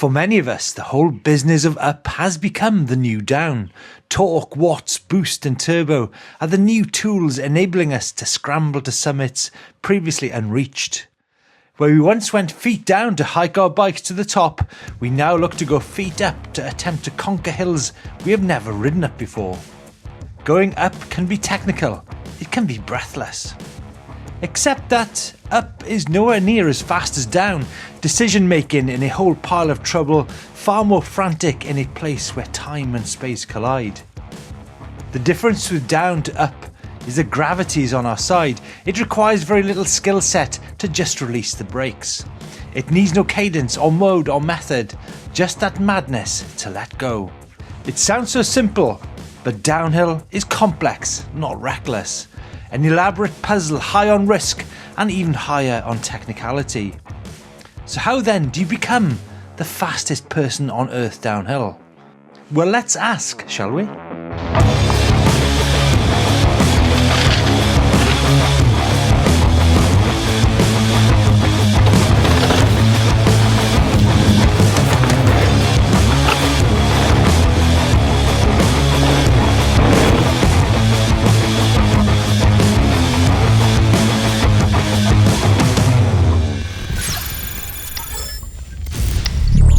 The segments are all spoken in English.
For many of us, the whole business of up has become the new down. Torque, watts, boost and turbo are the new tools enabling us to scramble to summits previously unreached. Where we once went feet down to hike our bikes to the top, we now look to go feet up to attempt to conquer hills we have never ridden up before. Going up can be technical, it can be breathless. Except that up is nowhere near as fast as down, decision making in a whole pile of trouble, far more frantic in a place where time and space collide. The difference with down to up is that gravity is on our side. It requires very little skill set to just release the brakes. It needs no cadence or mode or method, just that madness to let go. It sounds so simple, but downhill is complex, not reckless. An elaborate puzzle high on risk and even higher on technicality. So how then do you become the fastest person on earth downhill? Well, let's ask, shall we?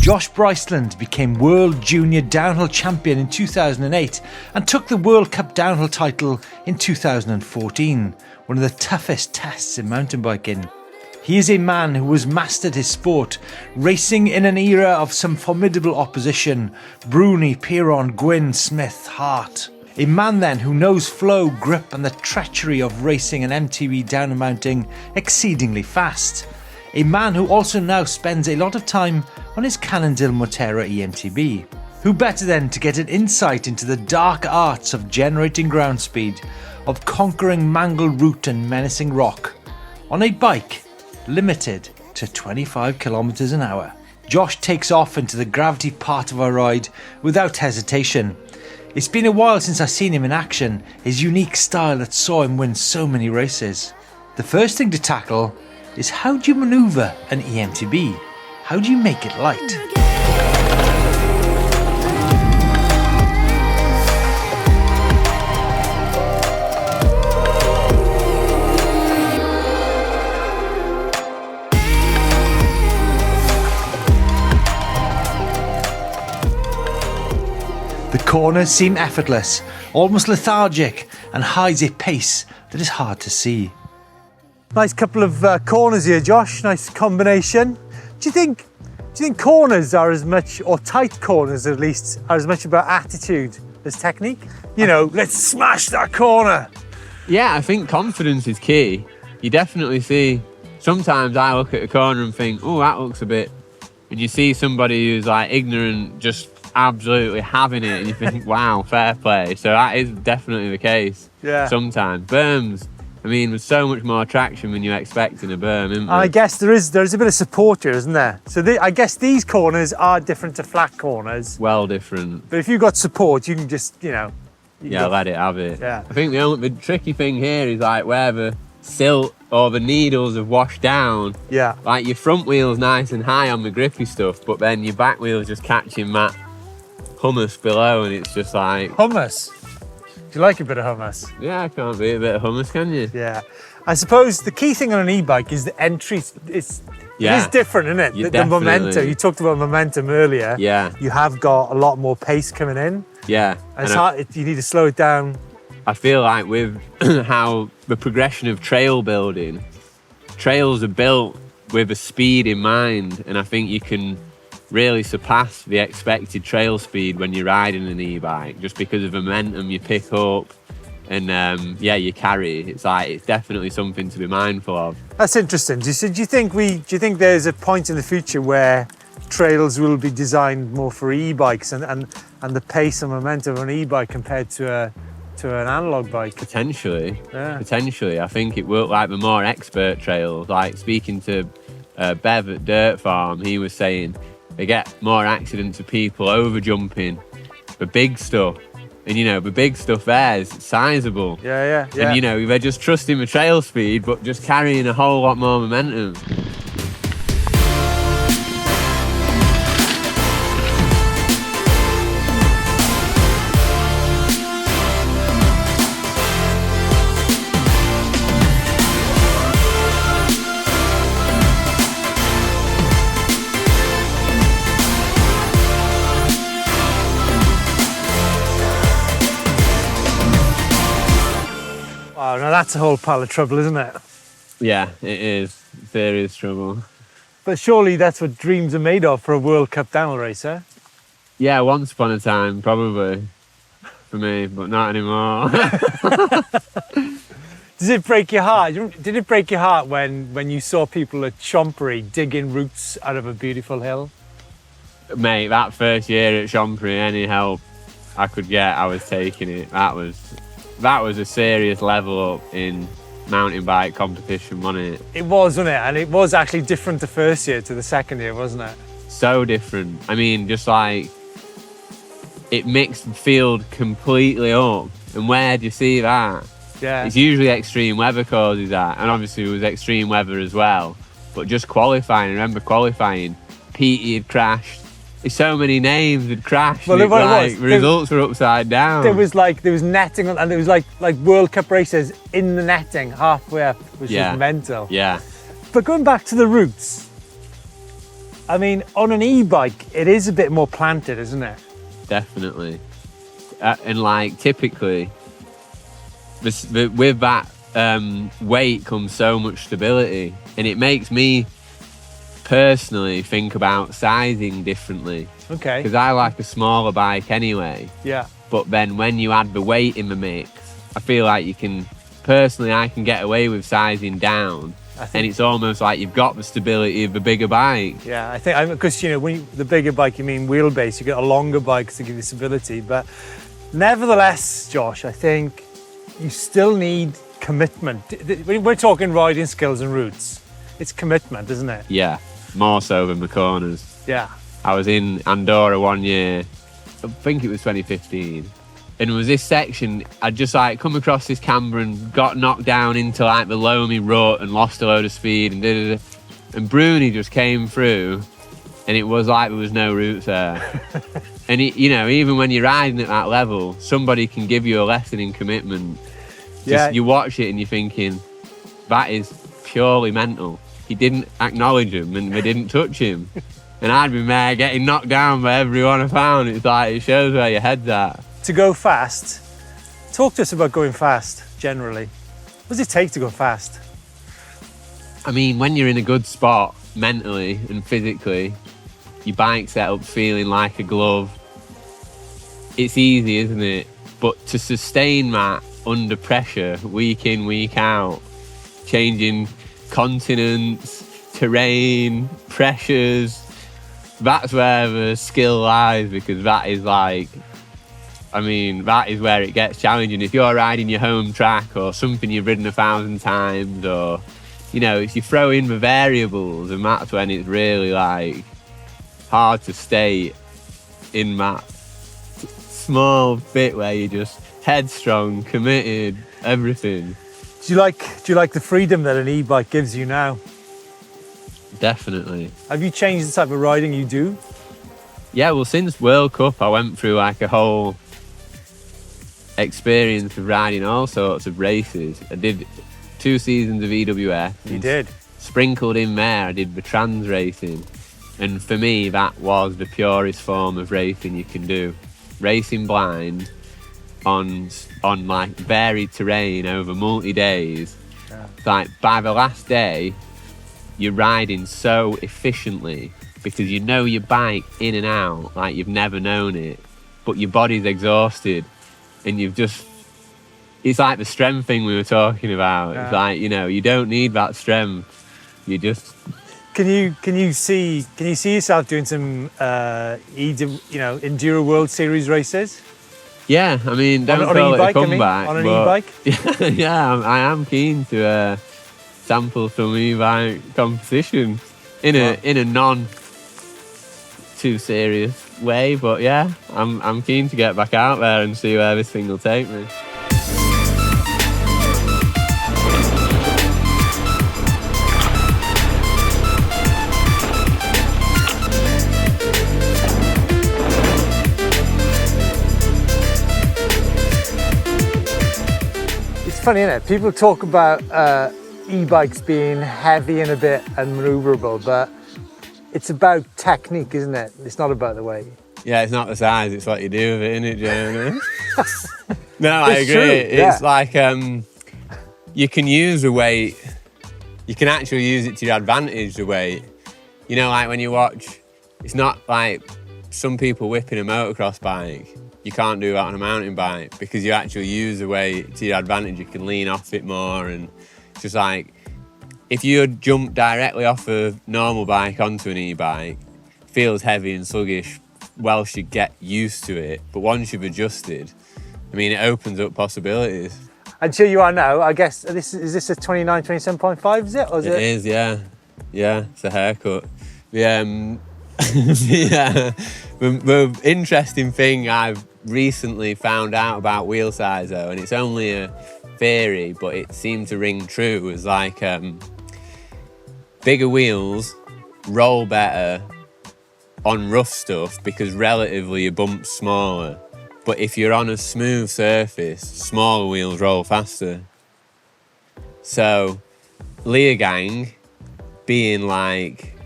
Josh Bryceland became World Junior Downhill Champion in 2008 and took the World Cup Downhill title in 2014, one of the toughest tests in mountain biking. He is a man who has mastered his sport, racing in an era of some formidable opposition: Bruni, Piron, Gwynn, Smith, Hart. A man then who knows flow, grip and the treachery of racing an MTB downhill mounting exceedingly fast. A man who also now spends a lot of time on his Cannondale Moterra eMTB. Who better than to get an insight into the dark arts of generating ground speed, of conquering mangled route and menacing rock, on a bike limited to 25 kilometers an hour. Josh takes off into the gravity part of our ride without hesitation. It's been a while since I've seen him in action, his unique style that saw him win so many races. The first thing to tackle is how do you manoeuvre an eMTB? How do you make it light? The corners seem effortless, almost lethargic, and hides a pace that is hard to see. Nice couple of corners here, Josh. Nice combination. Do you think corners are as much, or tight corners at least, are as much about attitude as technique? You know, let's smash that corner. Yeah, I think confidence is key. You definitely see, sometimes I look at a corner and think, oh, that looks a bit, and you see somebody who's like ignorant, just absolutely having it, and you think, wow, fair play. So that is definitely the case. Yeah. Sometimes. Berms, I mean, there's so much more traction than you expect in a berm, isn't there? I guess there's a bit of support here, isn't there? So I guess these corners are different to flat corners. Well different. But if you've got support, you can just, you know. Yeah, let it have it. Yeah. I think the tricky thing here is like where the silt or the needles have washed down. Yeah. Like your front wheel's nice and high on the grippy stuff, but then your back wheel's just catching that hummus below, and it's just like... Hummus? Do you like a bit of hummus? Yeah, I can't beat a bit of hummus, can you? Yeah. I suppose the key thing on an e-bike is the entry. It is different, isn't it? The momentum. You talked about momentum earlier. Yeah. You have got a lot more pace coming in. Yeah. And it's hard, you need to slow it down. I feel like with how the progression of trail building, trails are built with a speed in mind, and I think you can really surpass the expected trail speed when you're riding an e-bike, just because of the momentum you pick up and yeah, you carry. It's definitely something to be mindful of. That's interesting. Do you think there's a point in the future where trails will be designed more for e-bikes and the pace and momentum of an e-bike compared to an analog bike? Potentially. Yeah. Potentially. I think it will, like the more expert trails, like speaking to Bev at Dirt Farm, he was saying they get more accidents of people over jumping the big stuff. And you know, the big stuff there is sizable. Yeah. And you know, they're just trusting the trail speed, but just carrying a whole lot more momentum. that's a whole pile of trouble, isn't it? Yeah, it is. Serious trouble. But surely that's what dreams are made of for a World Cup downhill racer. Yeah, once upon a time, probably. For me, but not anymore. Does it break your heart? Did it break your heart when you saw people at Chompery digging roots out of a beautiful hill? Mate, that first year at Chompery, any help I could get, I was taking it. That was a serious level up in mountain bike competition, wasn't it? It was, wasn't it? And it was actually different the first year to the second year, wasn't it? So different. I mean, just like, it mixed the field completely up. And where do you see that? Yeah. It's usually extreme weather causes that. And obviously it was extreme weather as well. But just qualifying, I remember qualifying, Petey had crashed. So many names had crashed. Well, results were upside down. There was netting and there was like World Cup races in the netting halfway up, which was mental. Yeah. But going back to the routes, I mean, on an e-bike, it is a bit more planted, isn't it? Definitely. And like typically, with that weight comes so much stability, and it makes me personally think about sizing differently. Okay. Because I like a smaller bike anyway. Yeah. But then when you add the weight in the mix, I feel like I can get away with sizing down. And it's almost like you've got the stability of the bigger bike. Yeah, I think, because when the bigger bike, you mean wheelbase, you get a longer bike to give you stability. But nevertheless, Josh, I think you still need commitment. We're talking riding skills and routes. It's commitment, isn't it? Yeah, more so than the corners. Yeah. I was in Andorra one year, I think it was 2015. And it was this section, I'd just come across this camber and got knocked down into the loamy rut and lost a load of speed and Bruni just came through and it was like there was no roots there. And even when you're riding at that level, somebody can give you a lesson in commitment. You watch it and you're thinking, that is purely mental. He didn't acknowledge him and they didn't touch him. And I'd been there getting knocked down by everyone I found. It's like, it shows where your head's at. To go fast, talk to us about going fast generally. What does it take to go fast? I mean, when you're in a good spot mentally and physically, your bike setup's feeling like a glove. It's easy, isn't it? But to sustain that under pressure, week in, week out, changing continents, terrain, pressures, that's where the skill lies, because that is that is where it gets challenging. If you're riding your home track or something you've ridden 1,000 times, or, if you throw in the variables, and that's when it's really hard to stay in that small bit where you're just headstrong, committed, everything. Do you like the freedom that an e-bike gives you now? Definitely. Have you changed the type of riding you do? Yeah, well, since World Cup, I went through a whole experience of riding all sorts of races. I did 2 seasons of EWS. You did? Sprinkled in there, I did the trans racing. And for me, that was the purest form of racing you can do. Racing blind on varied terrain over multi-days. Yeah. By the last day, you're riding so efficiently because you know your bike in and out like you've never known it, but your body's exhausted and it's like the strength thing we were talking about. Yeah. It's you don't need that strength. You just... Can you see yourself doing some Enduro World Series races? Yeah, I mean, don't call it a comeback. On an e-bike? Yeah, I am keen to sample some e-bike competition in a non too serious way, but yeah, I'm keen to get back out there and see where this thing will take me. It's funny, isn't it? People talk about e-bikes being heavy and a bit unmaneuverable, but it's about technique, isn't it? It's not about the weight. Yeah, it's not the size, it's what you do with it, isn't it, Jeremy? No, I agree. True, yeah. It's you can use the weight. You can actually use it to your advantage, the weight. You know, like when you watch, it's not like some people whipping a motocross bike. You can't do that on a mountain bike because you actually use the weight to your advantage. You can lean off it more, and it's just like, if you jump directly off a normal bike onto an e-bike, it feels heavy and sluggish whilst you get used to it. But once you've adjusted, I mean, it opens up possibilities. And here you are now, I guess, is this a 29, 27.5, is it? Or is It is, yeah. Yeah, it's a haircut. The interesting thing I've recently found out about wheel size, though, and it's only a theory, but it seemed to ring true, was like bigger wheels roll better on rough stuff because relatively your bump's smaller. But if you're on a smooth surface, smaller wheels roll faster. So, Leogang being like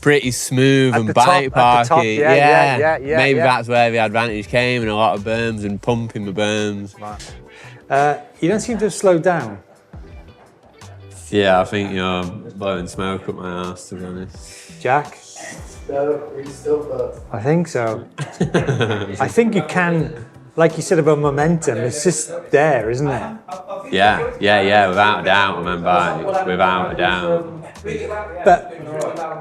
pretty smooth and bike parky, maybe that's where the advantage came, and a lot of berms and pumping the berms. You don't seem to have slowed down. Yeah, I think you're blowing smoke up my arse, to be honest. Jack? No, we still first. I think so. I think you can, like you said about momentum, it's just there, isn't it? Yeah, without a doubt, on my bike, without a doubt. But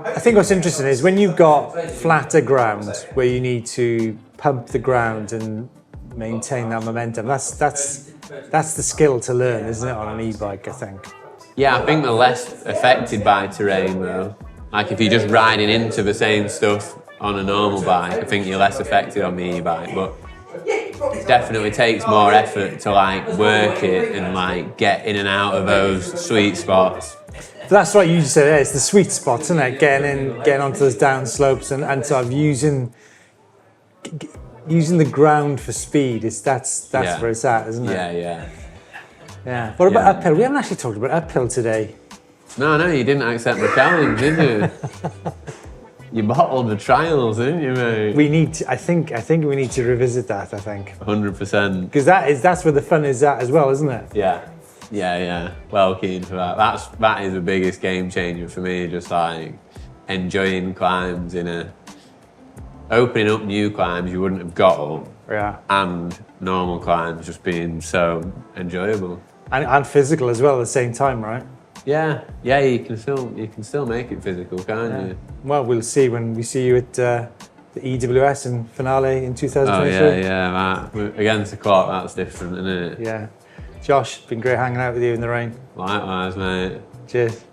I think what's interesting is when you've got flatter ground where you need to pump the ground and maintain that momentum, that's the skill to learn, isn't it, on an e-bike, I think. Yeah, I think they're less affected by terrain, though. Like if you're just riding into the same stuff on a normal bike, I think you're less affected on the e-bike, but it definitely takes more effort to like work it and like get in and out of those sweet spots. That's right, you just said it's the sweet spots, isn't it? Getting onto those down slopes and sort of using the ground for speed. That's where it's at, isn't it? Yeah. What about uphill? We haven't actually talked about uphill today. No, you didn't accept the challenge, did you? You bottled the trials, didn't you, mate? We need to, I think we need to revisit that, I think. 100%. Because that's where the fun is at as well, isn't it? Yeah. Well keen for that. That is the biggest game changer for me, just like enjoying climbs opening up new climbs you wouldn't have got up. Yeah. And normal climbs just being so enjoyable. And physical as well at the same time, right? Yeah, you can still make it physical, can't you? Well, we'll see when we see you at the EWS and finale in 2023. Oh yeah, against the clock, that's different, isn't it? Yeah. Josh, it's been great hanging out with you in the rain. Likewise, mate. Cheers.